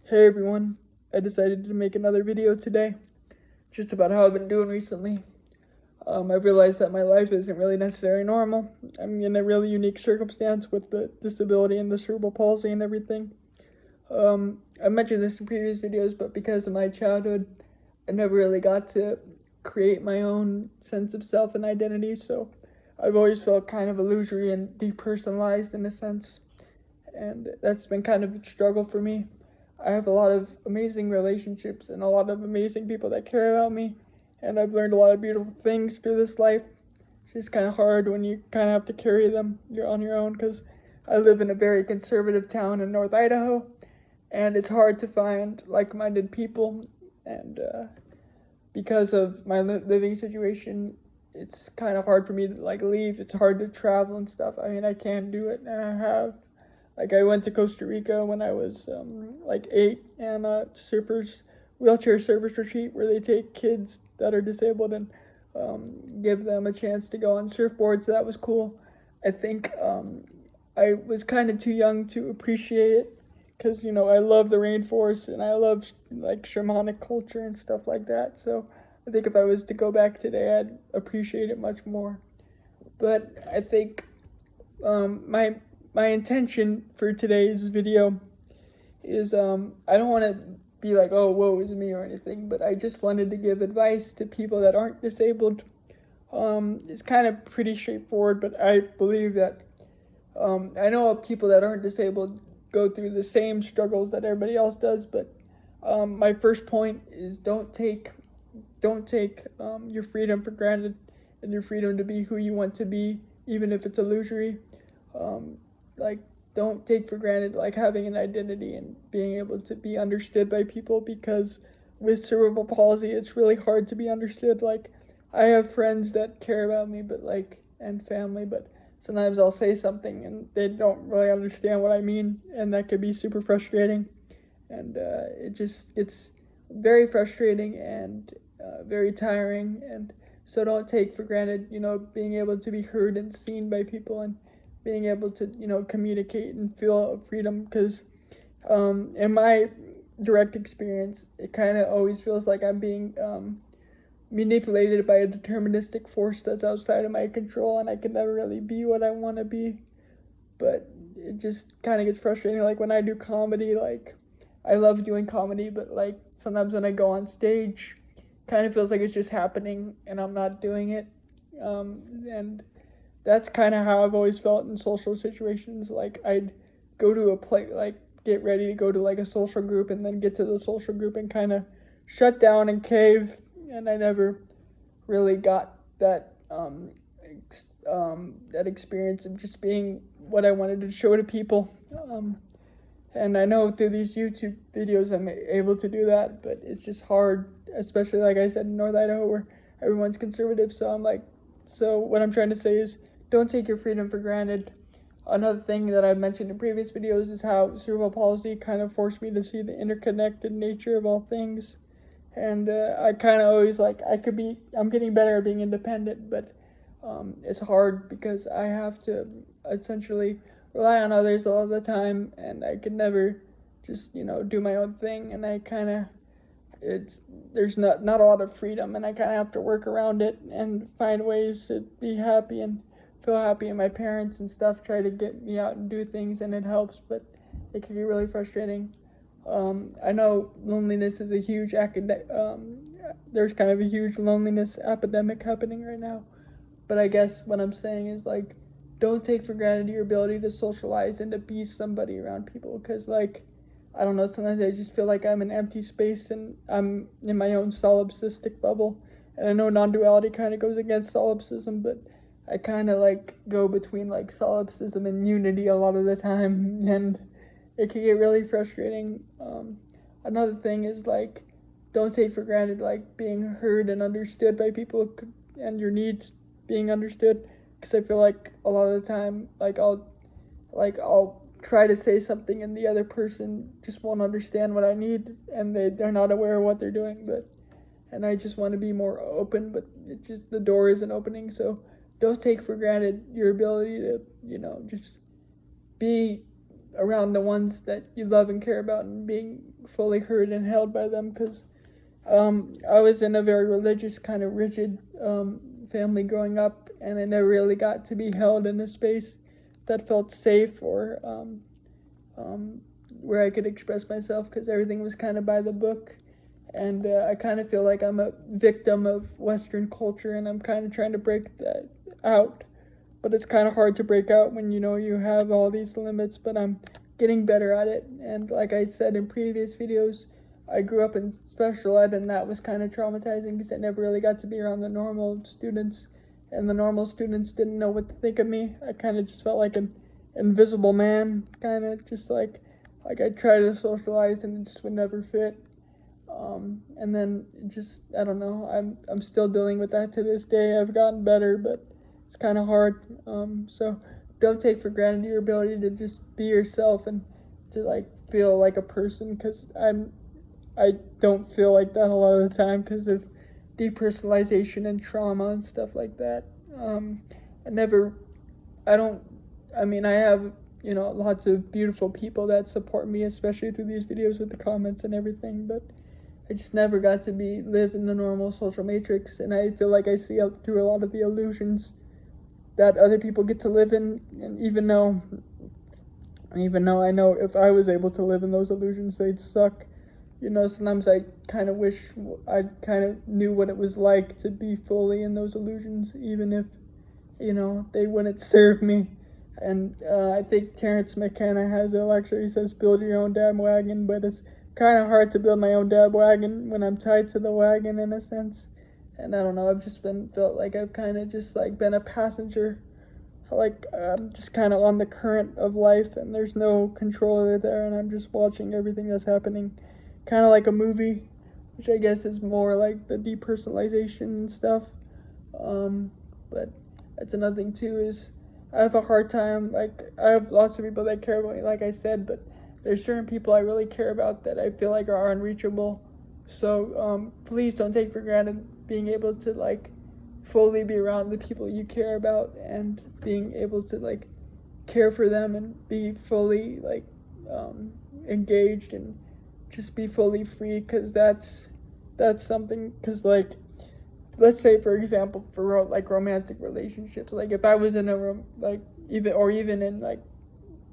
Hey everyone, I decided to make another video today just about how I've been doing recently. I've realized that my life isn't really necessarily normal. I'm in a really unique circumstance with the disability and the cerebral palsy and everything. I mentioned this in previous videos, but because of my childhood, I never really got to create my own sense of self and identity, so I've always felt kind of illusory and depersonalized in a sense, and that's been kind of a struggle for me. I have a lot of amazing relationships and a lot of amazing people that care about me, and I've learned a lot of beautiful things through this life. It's just kind of hard when you kind of have to carry them on your own, because I live in a very conservative town in North Idaho, and it's hard to find like-minded people, and because of my living situation, it's kind of hard for me to leave. It's hard to travel and stuff. I mean, I can do it, and I have. I went to Costa Rica when I was 8, and wheelchair surfers retreat where they take kids that are disabled and give them a chance to go on surfboards. So that was cool. I think I was kind of too young to appreciate it, because I love the rainforest and I love shamanic culture and stuff like that. So I think if I was to go back today, I'd appreciate it much more. But I think my intention for today's video is I don't want to be like, oh, woe is me or anything, but I just wanted to give advice to people that aren't disabled. It's kind of pretty straightforward, but I believe that I know people that aren't disabled go through the same struggles that everybody else does, but my first point is don't take your freedom for granted, and your freedom to be who you want to be, even if it's illusory. Like, don't take for granted having an identity and being able to be understood by people, because with cerebral palsy it's really hard to be understood. I have friends that care about me, but and family, but sometimes I'll say something and they don't really understand what I mean, and that could be super frustrating, and it's very frustrating and very tiring. And so don't take for granted being able to be heard and seen by people, and being able to communicate and feel freedom, because in my direct experience, it kind of always feels like I'm being manipulated by a deterministic force that's outside of my control, and I can never really be what I want to be. But it just kind of gets frustrating. When I do comedy, I love doing comedy, but sometimes when I go on stage, kind of feels like it's just happening and I'm not doing it. And that's kind of how I've always felt in social situations. I'd go to a play, get ready to go to a social group, and then get to the social group and kind of shut down and cave, and I never really got that that experience of just being what I wanted to show to people. And I know through these YouTube videos I'm able to do that, but it's just hard, especially like I said in North Idaho, where everyone's conservative. So what I'm trying to say is, don't take your freedom for granted. Another thing that I've mentioned in previous videos is how cerebral palsy kind of forced me to see the interconnected nature of all things. And I kind of always I'm getting better at being independent, but it's hard because I have to essentially rely on others all the time, and I can never just, do my own thing, and I kind of, there's not a lot of freedom, and I kind of have to work around it and find ways to be happy and feel happy. And my parents and stuff try to get me out and do things, and it helps, but it can be really frustrating. I know loneliness is a huge there's kind of a huge loneliness epidemic happening right now, but I guess what I'm saying is, don't take for granted your ability to socialize and to be somebody around people, because I don't know, sometimes I just feel like I'm in empty space and I'm in my own solipsistic bubble. And I know non-duality kind of goes against solipsism, but I kind of go between solipsism and unity a lot of the time, and it can get really frustrating. Another thing is don't take for granted being heard and understood by people, and your needs being understood, because I feel like a lot of the time I'll try to say something and the other person just won't understand what I need, and they're not aware of what they're doing. And I just want to be more open, but the door isn't opening. So don't take for granted your ability to just be around the ones that you love and care about and being fully heard and held by them, because I was in a very religious, kind of rigid family growing up, and I never really got to be held in a space that felt safe or where I could express myself, because everything was kind of by the book. And I kind of feel like I'm a victim of Western culture, and I'm kind of trying to break that out. But it's kind of hard to break out when you know you have all these limits, but I'm getting better at it. And like I said in previous videos, I grew up in special ed, and that was kind of traumatizing because I never really got to be around the normal students, and the normal students didn't know what to think of me. I kind of just felt like an invisible man, kind of just like I tried to socialize and it just would never fit. And then just, I don't know, I'm still dealing with that to this day. I've gotten better, but it's kind of hard. So don't take for granted your ability to just be yourself and to like feel like a person, because I don't feel like that a lot of the time because of depersonalization and trauma and stuff like that. I have, lots of beautiful people that support me, especially through these videos with the comments and everything, but I just never got to live in the normal social matrix, and I feel like I see out through a lot of the illusions that other people get to live in, and even though I know if I was able to live in those illusions, they'd suck. Sometimes I kind of wish I kind of knew what it was like to be fully in those illusions, even if, they wouldn't serve me. And I think Terence McKenna has a lecture, he says, build your own damn wagon, but it's kind of hard to build my own damn wagon when I'm tied to the wagon in a sense. And I don't know, I've just felt like I've kind of just like been a passenger, like I'm just kind of on the current of life, and there's no controller there, and I'm just watching everything that's happening, kind of like a movie, which I guess is more like the depersonalization and stuff. But that's another thing too, is I have a hard time, like I have lots of people that care about me, like I said, but there's certain people I really care about that I feel like are unreachable. So please don't take for granted being able to like fully be around the people you care about, and being able to like care for them and be fully like engaged and just be fully free, because that's something, because like let's say for example for like romantic relationships, like if I was in a even in like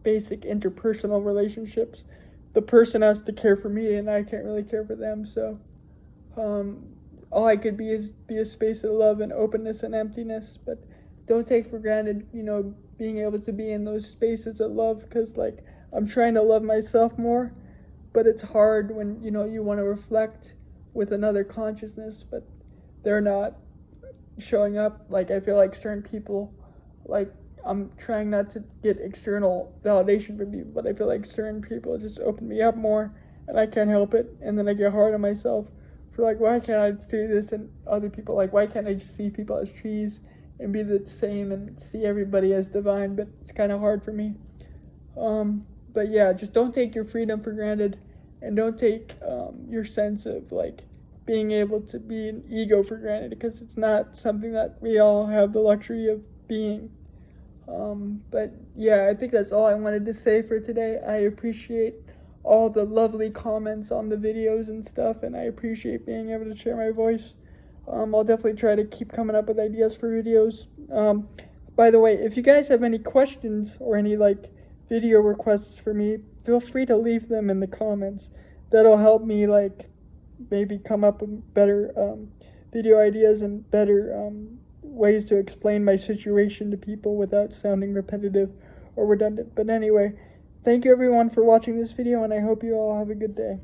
basic interpersonal relationships, the person has to care for me and I can't really care for them. So all I could be is be a space of love and openness and emptiness. But don't take for granted being able to be in those spaces of love, because like I'm trying to love myself more, but it's hard when you want to reflect with another consciousness, but they're not showing up. Like I feel like certain people, like I'm trying not to get external validation from people, but I feel like certain people just open me up more, and I can't help it. And then I get hard on myself for like, why can't I do this? And other people, like, why can't I just see people as trees and be the same and see everybody as divine? But it's kind of hard for me. But yeah, just don't take your freedom for granted, and don't take your sense of like being able to be an ego for granted, because it's not something that we all have the luxury of being. But yeah, I think that's all I wanted to say for today. I appreciate all the lovely comments on the videos and stuff, and I appreciate being able to share my voice. I'll definitely try to keep coming up with ideas for videos. By the way, if you guys have any questions or any like video requests for me, feel free to leave them in the comments. That'll help me like maybe come up with better video ideas and better ways to explain my situation to people without sounding repetitive or redundant. But anyway, thank you everyone for watching this video, and I hope you all have a good day.